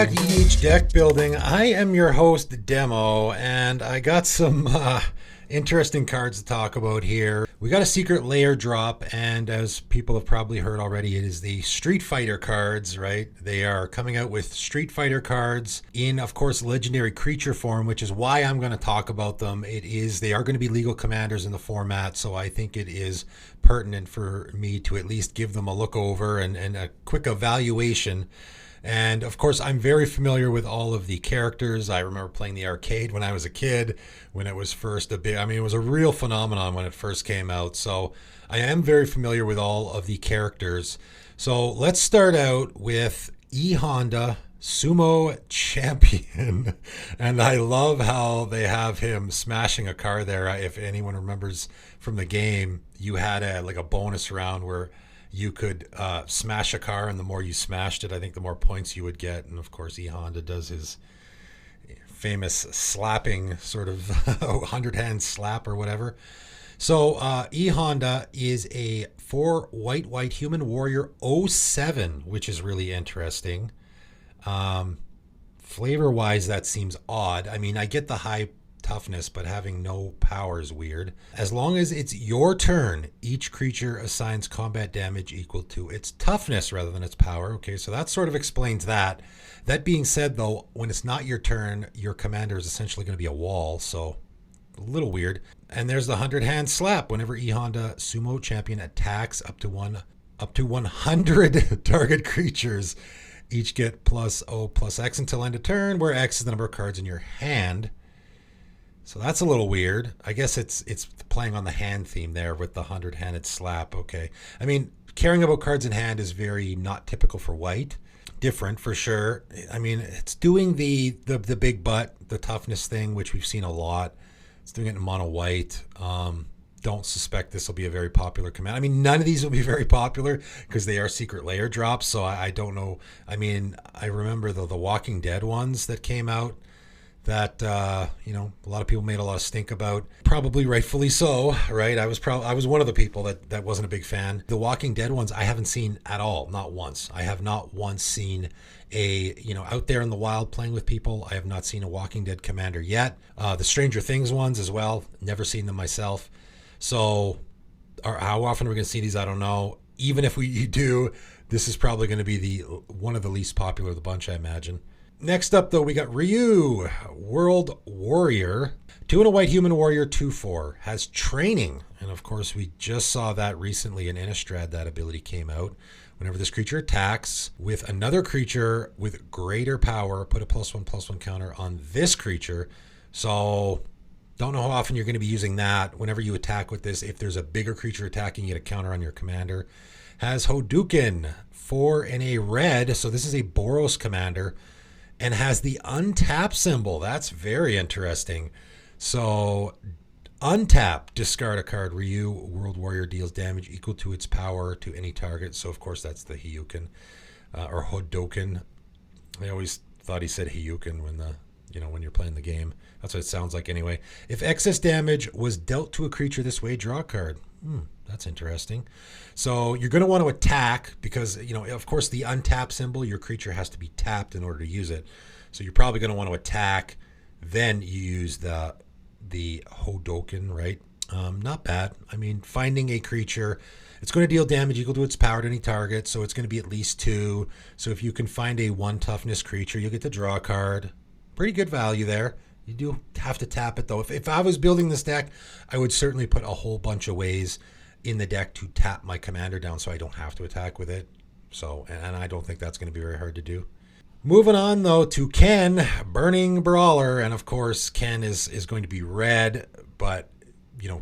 back to Deck Building. I am your host, Demo, and I got some interesting cards to talk about here. We got a secret layer drop, and as people have probably heard already, it is the Street Fighter cards, right? They are coming out with Street Fighter cards in, of course, legendary creature form, which is why I'm going to talk about them. They are going to be legal commanders in the format, so I think it is pertinent for me to at least give them a look over and a quick evaluation. And of course, I'm very familiar with all of the characters. I remember playing the arcade when I was a kid, when it was first it was a real phenomenon when it first came out. So I am very familiar with all of the characters. So let's start out with EHonda Sumo Champion. And I love how they have him smashing a car there. If anyone remembers from the game, you had a bonus round where you could smash a car, and the more you smashed it, I think the more points you would get. And of course, EHonda does his famous slapping sort of 100-hand slap or whatever. So EHonda is a 4 white human warrior 07, which is really interesting. Flavor-wise, that seems odd. I mean, I get the high toughness, but having no power is weird. As long as it's your turn, each creature assigns combat damage equal to its toughness rather than its power. Okay, so that sort of explains that. That being said, though, when it's not your turn, your commander is essentially going to be a wall, so a little weird. And there's the 100-hand slap. Whenever EHonda Sumo Champion attacks up to 100 target creatures, each get +0/+X until end of turn, where X is the number of cards in your hand. So that's a little weird. I guess it's playing on the hand theme there with the 100-handed slap. Okay. I mean, caring about cards in hand is very not typical for white. Different for sure. I mean, it's doing the big butt, the toughness thing, which we've seen a lot. It's doing it in mono white. Don't suspect this will be a very popular command. I mean, none of these will be very popular because they are secret layer drops. So I don't know. I mean, I remember the Walking Dead ones that came out that a lot of people made a lot of stink about, probably rightfully so, right? I was one of the people that wasn't a big fan. The Walking Dead ones I haven't seen at all, not once. I have not once seen out there in the wild playing with people. I have not seen a Walking Dead commander yet. The Stranger Things ones as well, never seen them myself. So how often are we going to see these? I don't know. Even if we do, this is probably going to be one of the least popular of the bunch, I imagine. Next up, though, we got Ryu, World Warrior. 2 and a white human warrior, 2/4. Has training. And of course, we just saw that recently in Innistrad. That ability came out. Whenever this creature attacks with another creature with greater power, put a +1/+1 counter on this creature. So don't know how often you're going to be using that. Whenever you attack with this, if there's a bigger creature attacking, you get a counter on your commander. Has Hadouken, 4 and a red. So this is a Boros commander. And has the untap symbol. That's very interesting. So untap, discard a card. Ryu, World Warrior, deals damage equal to its power to any target. So of course that's the Hadouken or Hadouken. I always thought he said Hadouken when you're playing the game. That's what it sounds like anyway. If excess damage was dealt to a creature this way, draw a card. That's interesting. So you're going to want to attack because, of course, the untap symbol, your creature has to be tapped in order to use it. So you're probably going to want to attack. Then you use the Hadouken, right? Not bad. I mean, finding a creature, it's going to deal damage equal to its power to any target. So it's going to be at least 2. So if you can find a 1 toughness creature, you'll get to draw a card. Pretty good value there. You do have to tap it, though. If I was building this deck, I would certainly put a whole bunch of ways in the deck to tap my commander down so I don't have to attack with it. So, and I don't think that's going to be very hard to do. Moving on, though, to Ken, Burning Brawler. And, of course, Ken is going to be red, but,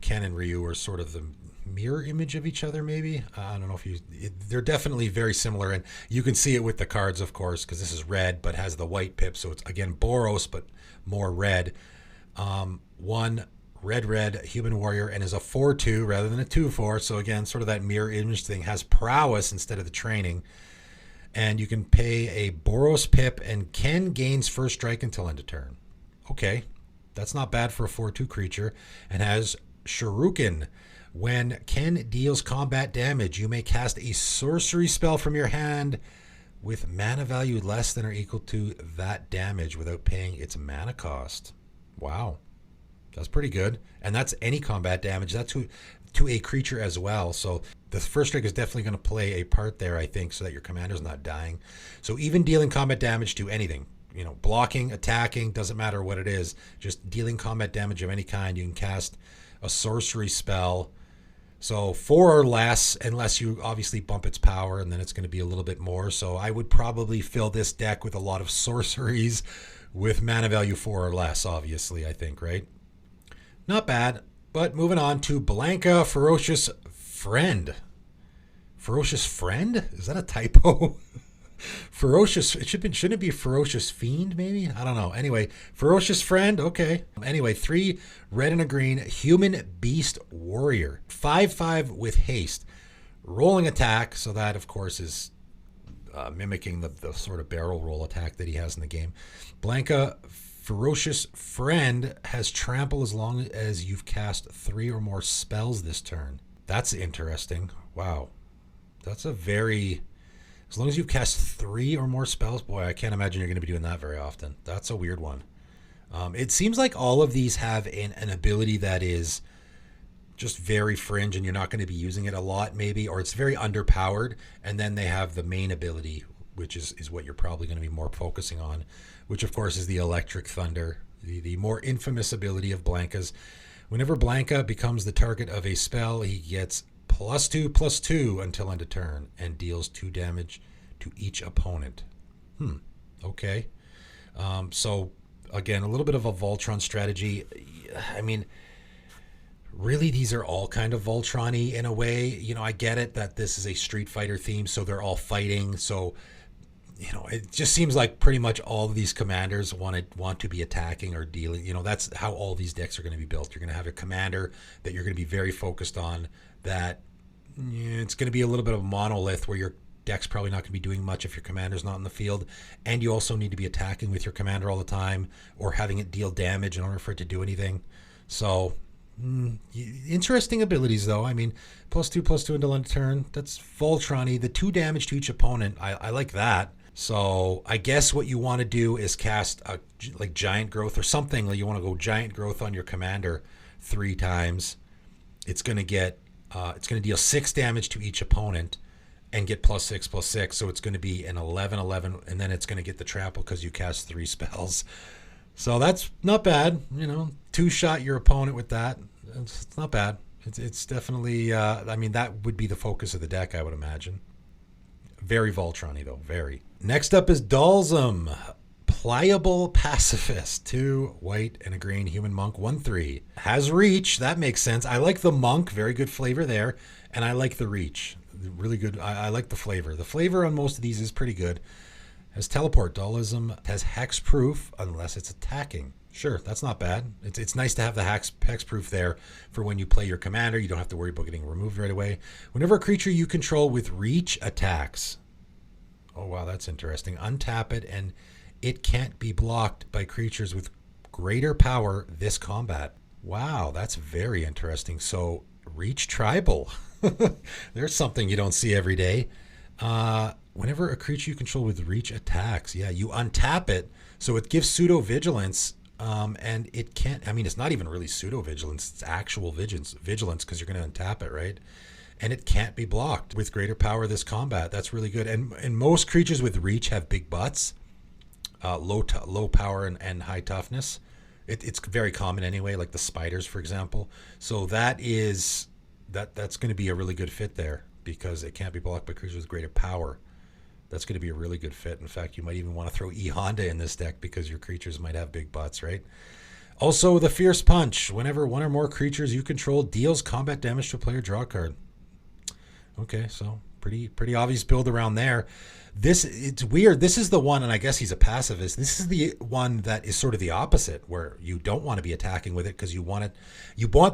Ken and Ryu are sort of the mirror image of each other, maybe. I don't know if they're definitely very similar. And you can see it with the cards, of course, because this is red, but has the white pip. So it's, again, Boros, but more red. 1 red human warrior and is a 4/2 rather than a 2/4. So again, sort of that mirror image thing. Has prowess instead of the training. And you can pay a Boros pip, and Ken gains first strike until end of turn. Okay, that's not bad for a 4/2 creature. And has Shuriken. When Ken deals combat damage, you may cast a sorcery spell from your hand with mana value less than or equal to that damage without paying its mana cost. Wow. That's pretty good. And that's any combat damage. That's to a creature as well. So the first strike is definitely going to play a part there, I think, so that your commander's not dying. So even dealing combat damage to anything, you know, blocking, attacking, doesn't matter what it is, just dealing combat damage of any kind, you can cast a sorcery spell. So 4 or less, unless you obviously bump its power, and then it's going to be a little bit more. So I would probably fill this deck with a lot of sorceries with mana value 4 or less, obviously, I think, right? Not bad. But moving on to Blanca, Ferocious Friend. Ferocious Friend? Is that a typo? Ferocious, shouldn't it be Ferocious Fiend, maybe? I don't know. Anyway, Ferocious Friend, okay. Anyway, 3 red and a green, Human Beast Warrior. 5/5 with haste. Rolling attack, so that, of course, is mimicking the sort of barrel roll attack that he has in the game. Blanca, Ferocious Friend, has trample as long as you've cast 3 or more spells this turn. That's interesting. Wow. That's a very... As long as you've cast 3 or more spells, boy, I can't imagine you're going to be doing that very often. That's a weird one. It seems like all of these have an ability that is just very fringe and you're not going to be using it a lot maybe, or it's very underpowered. And then they have the main ability, which is what you're probably going to be more focusing on, which of course is the Electric Thunder, the more infamous ability of Blanca's. Whenever Blanca becomes the target of a spell, he gets +2/+2 until end of turn and deals 2 damage to each opponent. Okay. So again, a little bit of a Voltron strategy. I mean, really, these are all kind of Voltron-y in a way. You know, I get it that this is a Street Fighter theme, so they're all fighting. So, you know, it just seems like pretty much all of these commanders want to be attacking or dealing. You know, that's how all these decks are going to be built. You're going to have a commander that you're going to be very focused on, that it's going to be a little bit of a monolith where your deck's probably not going to be doing much if your commander's not in the field, and you also need to be attacking with your commander all the time or having it deal damage in order for it to do anything. So interesting abilities though. I mean, +2/+2 until end of turn, that's Voltron-y. The 2 damage to each opponent, I like that. So I guess what you want to do is cast like Giant Growth or something. Like you want to go Giant Growth on your commander 3 times. It's going to deal 6 damage to each opponent and get +6/+6. So it's going to be an 11/11, and then it's going to get the trample because you cast 3 spells. So that's not bad. You know, 2-shot your opponent with that. It's not bad. It's definitely, I mean, that would be the focus of the deck, I would imagine. Very Voltron-y, though. Very. Next up is Dalzum. Pliable Pacifist. 2 white and a green human monk. 1/3. Has reach. That makes sense. I like the monk. Very good flavor there. And I like the reach. Really good. I like the flavor. The flavor on most of these is pretty good. Has teleport. Dualism has hexproof unless it's attacking. Sure, that's not bad. It's nice to have the hexproof there for when you play your commander. You don't have to worry about getting removed right away. Whenever a creature you control with reach attacks. Oh, wow, that's interesting. Untap it, and it can't be blocked by creatures with greater power this combat. Wow, that's very interesting. So, reach tribal. There's something you don't see every day. Whenever a creature you control with reach attacks, yeah, you untap it, so it gives pseudo vigilance, and it can't. I mean, it's not even really pseudo vigilance; it's actual vigilance because you're going to untap it, right? And it can't be blocked with greater power this combat. That's really good. And most creatures with reach have big butts, low power and high toughness. It's very common anyway, like the spiders, for example. So that's going to be a really good fit there because it can't be blocked by creatures with greater power. That's going to be a really good fit. In fact, you might even want to throw EHonda in this deck because your creatures might have big butts, right? Also, the Fierce Punch. Whenever 1 or more creatures you control deals combat damage to a player, draw a card. Okay, so pretty obvious build around there. It's weird. This is the one, and I guess he's a pacifist. This is the one that is sort of the opposite, where you don't want to be attacking with it because you want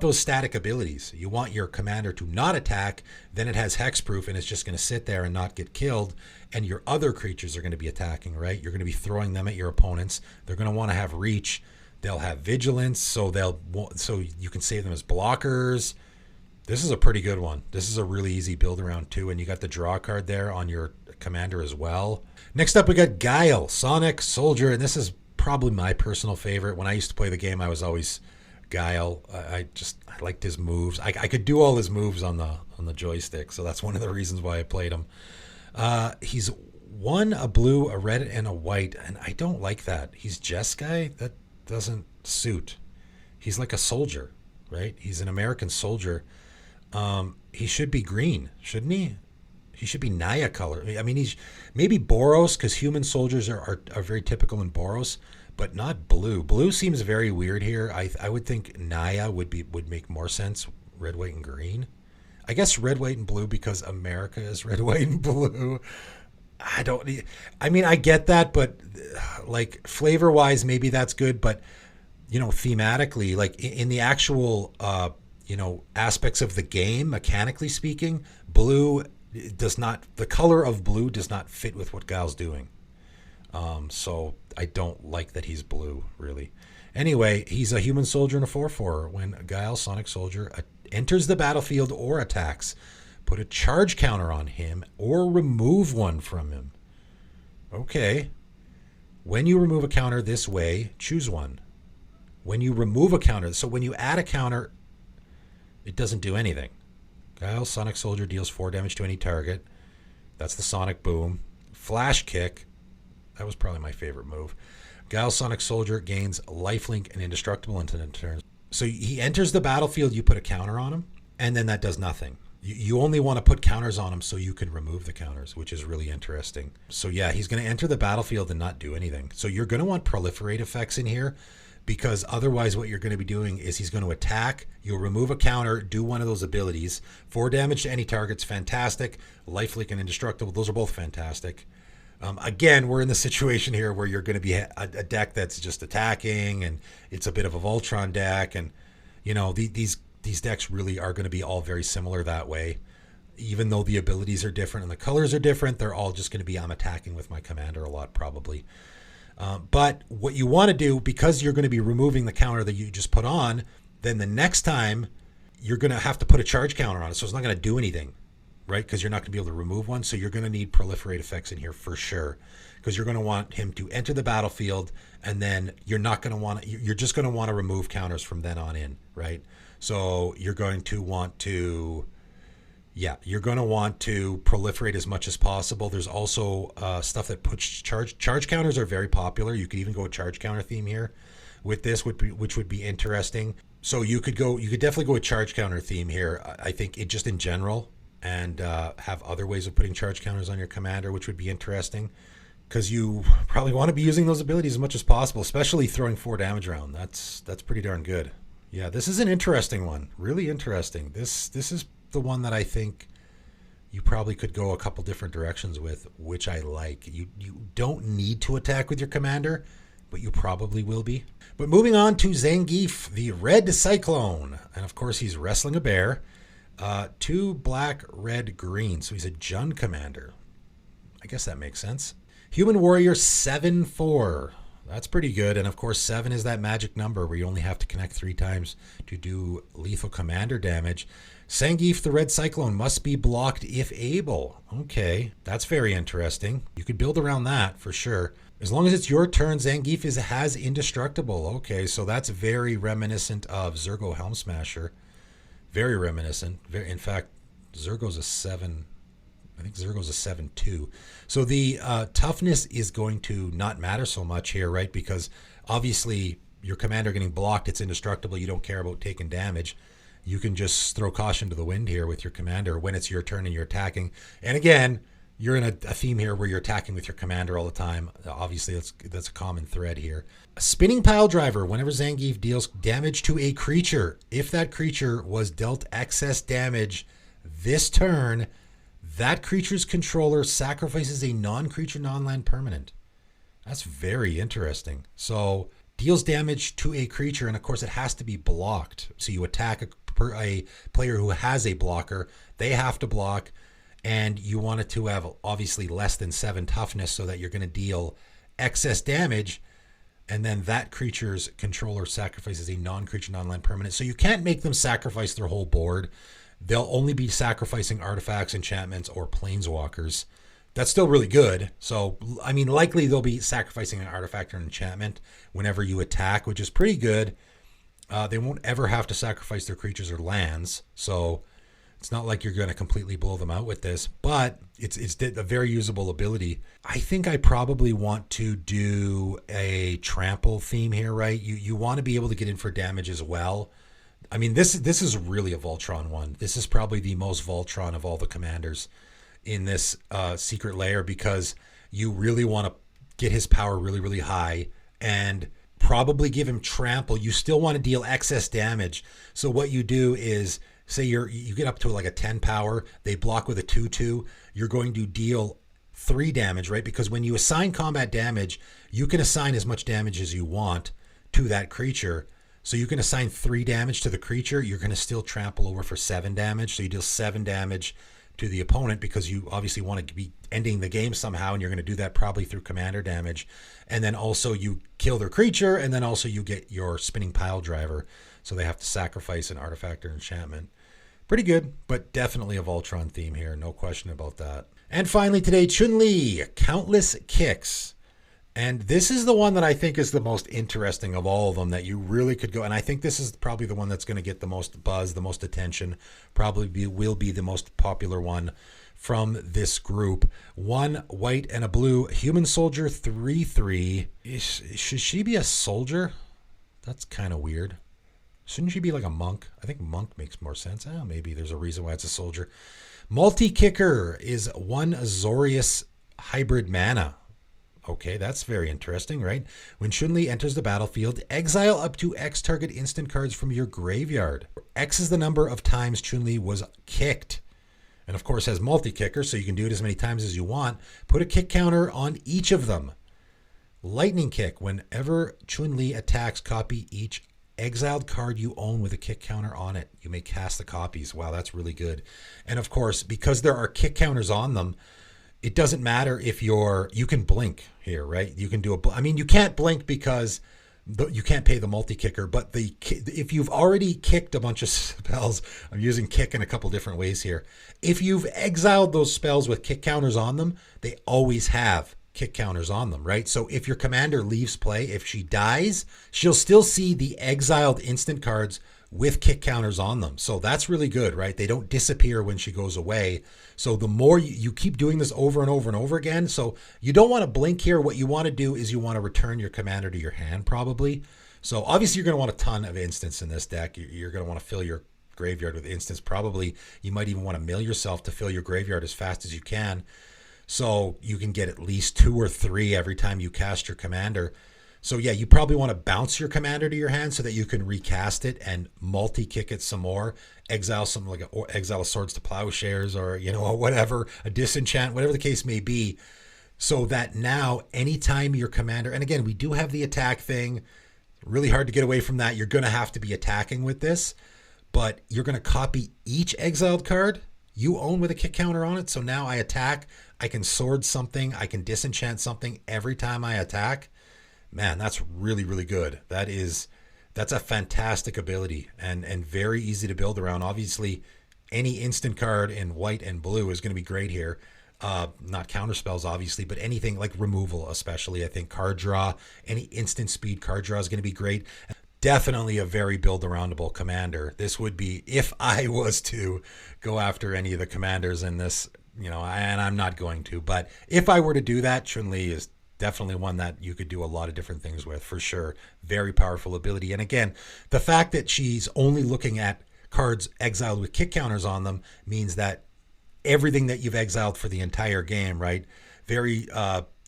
those static abilities. You want your commander to not attack, then it has hexproof, and it's just going to sit there and not get killed. And your other creatures are going to be attacking, right? You're going to be throwing them at your opponents. They're going to want to have reach. They'll have vigilance, so you can save them as blockers. This is a pretty good one. This is a really easy build around too, and you got the draw card there on your commander as well. Next up, we got Guile, Sonic Soldier, and this is probably my personal favorite. When I used to play the game, I was always Guile. I liked his moves. I could do all his moves on the joystick, so that's one of the reasons why I played him. He's one, a blue, a red, and a white, and I don't like that. He's Jeskai. That doesn't suit. He's like a soldier, right? He's an American soldier. He should be green, shouldn't he? He should be Naya color. I mean, he's maybe Boros, because human soldiers are very typical in Boros, but not blue. Blue seems very weird here. I would think Naya would make more sense. Red, white, and green. I guess red, white, and blue because America is red, white, and blue. I mean, I get that, but like flavor wise, maybe that's good. But, thematically, like in the actual, aspects of the game, mechanically speaking, blue does not, the color of blue does not fit with what Guile's doing. So I don't like that he's blue, really. Anyway, he's a human soldier and a 4/4. When Guile, Sonic Soldier, enters the battlefield or attacks, put a charge counter on him or remove one from him. Okay. When you remove a counter this way, choose one. When you remove a counter, so when you add a counter, it doesn't do anything. Guile, Sonic Soldier deals 4 damage to any target. That's the Sonic Boom. Flash Kick. That was probably my favorite move. Guile, Sonic Soldier gains lifelink and indestructible into the turn. So he enters the battlefield, you put a counter on him, and then that does nothing. You only want to put counters on him so you can remove the counters, which is really interesting. So yeah, he's going to enter the battlefield and not do anything. So you're going to want proliferate effects in here, because otherwise what you're going to be doing is he's going to attack, you'll remove a counter, do one of those abilities. 4 damage to any target's fantastic. Lifelink and indestructible, those are both fantastic. Again, we're in the situation here where you're going to be a deck that's just attacking, and it's a bit of a Voltron deck, and these decks really are going to be all very similar that way. Even though the abilities are different and the colors are different, they're all just going to be, I'm attacking with my commander a lot probably. But what you want to do, because you're going to be removing the counter that you just put on, then the next time you're going to have to put a charge counter on it. So it's not going to do anything, right? Because you're not going to be able to remove one. So you're going to need proliferate effects in here for sure, because you're going to want him to enter the battlefield, and then you're not going to want to, you're just going to want to remove counters from then on in, right? So you're going to want to, you're going to want to proliferate as much as possible. There's also stuff that puts charge counters are very popular. You could even go a charge counter theme here with this, which would be interesting. So you could definitely go a charge counter theme here. I think it just in general, and have other ways of putting charge counters on your commander, which would be interesting, because you probably want to be using those abilities as much as possible, especially throwing 4 damage around. That's pretty darn good. Yeah, this is an interesting one. Really interesting. This is the one that I think you probably could go a couple different directions with, which I like. You don't need to attack with your commander, but you probably will be. But moving on to Zangief, the Red Cyclone. And of course, he's wrestling a bear. 2 black, red, green. So he's a Jun commander. I guess that makes sense. Human Warrior 7/4. That's pretty good. And of course, 7 is that magic number where you only have to connect 3 times to do lethal commander damage. Zangief, the Red Cyclone, must be blocked if able. Okay, that's very interesting. You could build around that for sure. As long as it's your turn, Zangief has indestructible. Okay, so that's very reminiscent of Zergo Helm Smasher. Very reminiscent. In fact, Zergo's a 7. I think Zergo's a 7/2. So the toughness is going to not matter so much here, right? Because obviously your commander getting blocked, it's indestructible. You don't care about taking damage. You can just throw caution to the wind here with your commander when it's your turn and you're attacking. And again, you're in a theme here where you're attacking with your commander all the time. Obviously, that's a common thread here. A spinning pile driver. Whenever Zangief deals damage to a creature, if that creature was dealt excess damage this turn, that creature's controller sacrifices a non-creature, non-land permanent. That's very interesting. So deals damage to a creature, and of course it has to be blocked. So you attack a player who has a blocker. They have to block, and you want it to have obviously less than 7 toughness so that you're going to deal excess damage, and then that creature's controller sacrifices a non-creature, non-land permanent. So you can't make them sacrifice their whole board. they'll only be sacrificing artifacts, enchantments, or planeswalkers. That's still really good. So, I mean, likely they'll be sacrificing an artifact or an enchantment whenever you attack, which is pretty good. They won't ever have to sacrifice their creatures or lands. So it's not like you're going to completely blow them out with this, but it's a very usable ability. I think I probably want to do a trample theme here, right? You want to be able to get in for damage as well. I mean, this is really a Voltron one. This is probably the most Voltron of all the commanders in this secret lair, because you really want to get his power really, really high and probably give him trample. You still want to deal excess damage. So what you do is, say you get up to like a 10 power, they block with a 2/2, you're going to deal 3 damage, right? Because when you assign combat damage, you can assign as much damage as you want to that creature. So you can assign 3 damage to the creature, you're going to still trample over for 7 damage. So you deal 7 damage to the opponent, because you obviously want to be ending the game somehow, and you're going to do that probably through commander damage. And then also you kill their creature, and then also you get your spinning pile driver. So they have to sacrifice an artifact or enchantment. Pretty good, but definitely a Voltron theme here. No question about that. And finally today, ChunLi, Countless Kicks. And this is the one that I think is the most interesting of all of them, that you really could go. And I think this is probably the one that's going to get the most buzz, the most attention, will be the most popular one from this group. 1 white and a blue human soldier 3/3. Should she be a soldier? That's kind of weird. Shouldn't she be like a monk? I think monk makes more sense. Maybe there's a reason why it's a soldier. Multi-kicker is 1 Azorius hybrid mana. Okay, that's very interesting, right? When ChunLi enters the battlefield, exile up to X target instant cards from your graveyard. X is the number of times ChunLi was kicked. And of course has multi-kicker, so you can do it as many times as you want. Put a kick counter on each of them. Lightning kick. Whenever ChunLi attacks, copy each exiled card you own with a kick counter on it. You may cast the copies. Wow, that's really good. And of course, because there are kick counters on them, it doesn't matter if you can blink here, right? You can do you can't blink because you can't pay the multi-kicker, but if you've already kicked a bunch of spells, I'm using kick in a couple different ways here. If you've exiled those spells with kick counters on them, they always have kick counters on them, right? So if your commander leaves play, if she dies, she'll still see the exiled instant cards with kick counters on them. So that's really good, right? They don't disappear when she goes away. So the more you keep doing this over and over and over again. So you don't want to blink here. What you want to do is you want to return your commander to your hand, probably. So obviously you're going to want a ton of instants in this deck. You're going to want to fill your graveyard with instants. Probably you might even want to mill yourself to fill your graveyard as fast as you can. So you can get at least 2 or 3 every time you cast your commander. So yeah, you probably want to bounce your commander to your hand so that you can recast it and multi-kick it some more. Exile something like exile Swords to Plowshares, or whatever, a disenchant, whatever the case may be. So that now anytime your commander, and again, we do have the attack thing, really hard to get away from that. You're going to have to be attacking with this, but you're going to copy each exiled card you own with a kick counter on it. So now I attack, I can sword something, I can disenchant something every time I attack. Man, that's really, really good. That's a fantastic ability and very easy to build around. Obviously, any instant card in white and blue is going to be great here. Not counter spells, obviously, but anything like removal, especially. I think card draw, any instant speed card draw is going to be great. Definitely a very build-aroundable commander. This would be, if I was to go after any of the commanders in this, and I'm not going to, but if I were to do that, ChunLi is definitely one that you could do a lot of different things with, for sure. Very powerful ability. And again, the fact that she's only looking at cards exiled with kick counters on them means that everything that you've exiled for the entire game, right? Very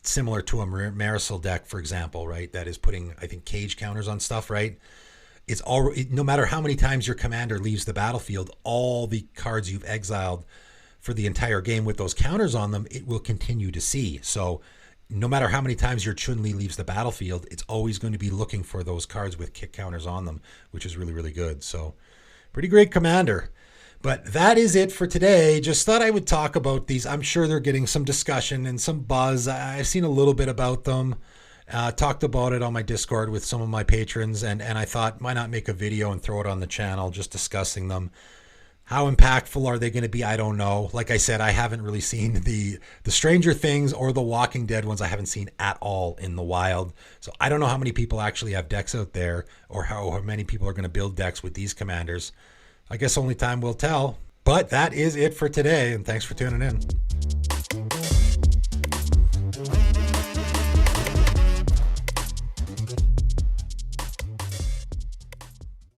similar to a Marisol deck, for example, right? That is putting, I think, cage counters on stuff, right? It's already, no matter how many times your commander leaves the battlefield, all the cards you've exiled for the entire game with those counters on them, it will continue to see. So no matter how many times your ChunLi leaves the battlefield, it's always going to be looking for those cards with kick counters on them, which is really, really good. So pretty great commander. But that is it for today. Just thought I would talk about these. I'm sure they're getting some discussion and some buzz. I've seen a little bit about them. Talked about it on my Discord with some of my patrons. And I thought, why not make a video and throw it on the channel just discussing them. How impactful are they going to be? I don't know. Like I said, I haven't really seen the Stranger Things or the Walking Dead ones. I haven't seen at all in the wild. So I don't know how many people actually have decks out there, or how many people are going to build decks with these commanders. I guess only time will tell. But that is it for today, and thanks for tuning in.